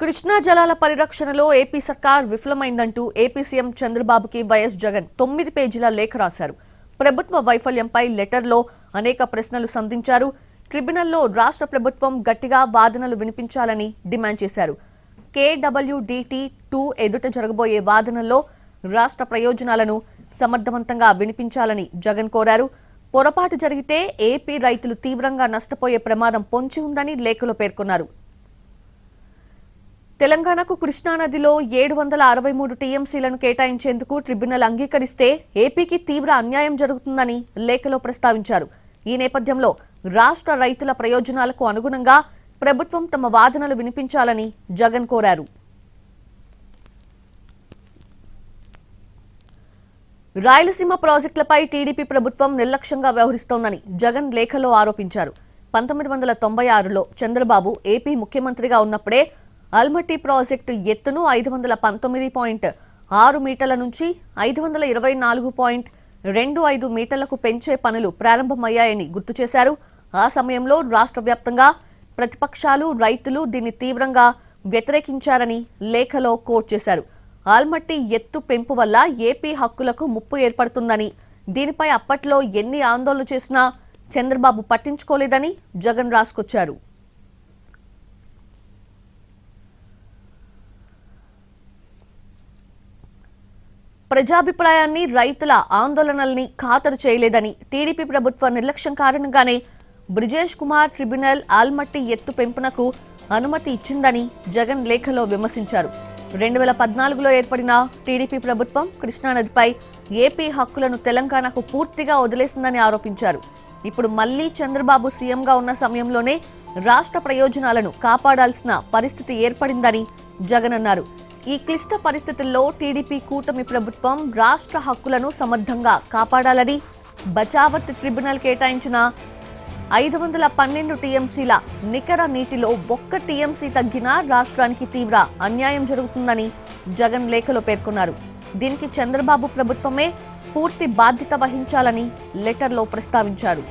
కృష్ణా జలాల పరిరక్షణలో ఏపీ సర్కార్ విఫలమైందంటూ ఏపీ సీఎం చంద్రబాబుకి వైఎస్ జగన్ 9 పేజీల లేఖ రాశారు. ప్రభుత్వ వైఫల్యంపై లెటర్లో అనేక ప్రశ్నలు సంధించారు. ట్రిబ్యునల్లో రాష్ట్ర ప్రభుత్వం గట్టిగా వాదనలు వినిపించాలని డిమాండ్ చేశారు. KWDT2 ఎదుట జరగబోయే వాదనల్లో రాష్ట్ర ప్రయోజనాలను సమర్థవంతంగా వినిపించాలని జగన్ కోరారు. పొరపాటు జరిగితే ఏపీ రైతులు తీవ్రంగా నష్టపోయే ప్రమాదం పొంచి ఉందని లేఖలో పేర్కొన్నారు. తెలంగాణకు కృష్ణానదిలో 763 టీఎంసీలను కేటాయించేందుకు ట్రిబ్యునల్ అంగీకరిస్తే ఏపీకి తీవ్ర అన్యాయం జరుగుతుందని లేఖలో ప్రస్తావించారు. ఈ నేపథ్యంలో రాష్ట్ర రైతుల ప్రయోజనాలకు అనుగుణంగా ప్రభుత్వం తమ వాదనలు వినిపించాలని జగన్ కోరారు. రాయలసీమ ప్రాజెక్టులపై టీడీపీ ప్రభుత్వం నిర్లక్ష్యంగా వ్యవహరిస్తోందని జగన్ లేఖలో ఆరోపించారు. 1996లో చంద్రబాబు ఏపీ ముఖ్యమంత్రిగా ఉన్నప్పుడే ఆల్మట్టి ప్రాజెక్టు ఎత్తును 519.6 మీటర్ల నుంచి 524.25 మీటర్లకు పెంచే పనులు ప్రారంభమయ్యాయని గుర్తు చేశారు. ఆ సమయంలో రాష్ట్ర వ్యాప్తంగా ప్రతిపక్షాలు, రైతులు దీన్ని తీవ్రంగా వ్యతిరేకించారని లేఖలో కోట్ చేశారు. ఆల్మట్టి ఎత్తు పెంపు వల్ల ఏపీ హక్కులకు ముప్పు ఏర్పడుతుందని, దీనిపై అప్పట్లో ఎన్ని ఆందోళనలు చేసినా చంద్రబాబు పట్టించుకోలేదని జగన్ రాసుకొచ్చారు. ప్రజాభిప్రాయాన్ని, రైతుల ఆందోళనల్ని ఖాతరు చేయలేదని, టీడీపీ ప్రభుత్వ నిర్లక్ష్యం కారణంగానే బ్రిజేష్ కుమార్ ట్రిబ్యునల్ ఆల్మట్టి ఎత్తు పెంపునకు అనుమతి ఇచ్చిందని జగన్ లేఖలో విమర్శించారు. 2014లో ఏర్పడిన టీడీపీ ప్రభుత్వం కృష్ణానదిపై ఏపీ హక్కులను తెలంగాణకు పూర్తిగా వదిలేసిందని ఆరోపించారు. ఇప్పుడు మళ్లీ చంద్రబాబు సీఎంగా ఉన్న సమయంలోనే రాష్ట్ర ప్రయోజనాలను కాపాడాల్సిన పరిస్థితి ఏర్పడిందని జగన్ అన్నారు. ఈ క్లిష్ట పరిస్థితుల్లో టీడీపీ కూటమి ప్రభుత్వం రాష్ట్ర హక్కులను సమర్థంగా కాపాడాలని, బచావత్ ట్రిబ్యునల్ కేటాయించిన 512 టీఎంసీల నికర నీటిలో 1 టీఎంసీ తగ్గినా రాష్ట్రానికి తీవ్ర అన్యాయం జరుగుతుందని జగన్ లేఖలో పేర్కొన్నారు. దీనికి చంద్రబాబు ప్రభుత్వమే పూర్తి బాధ్యత వహించాలని లెటర్లో ప్రస్తావించారు.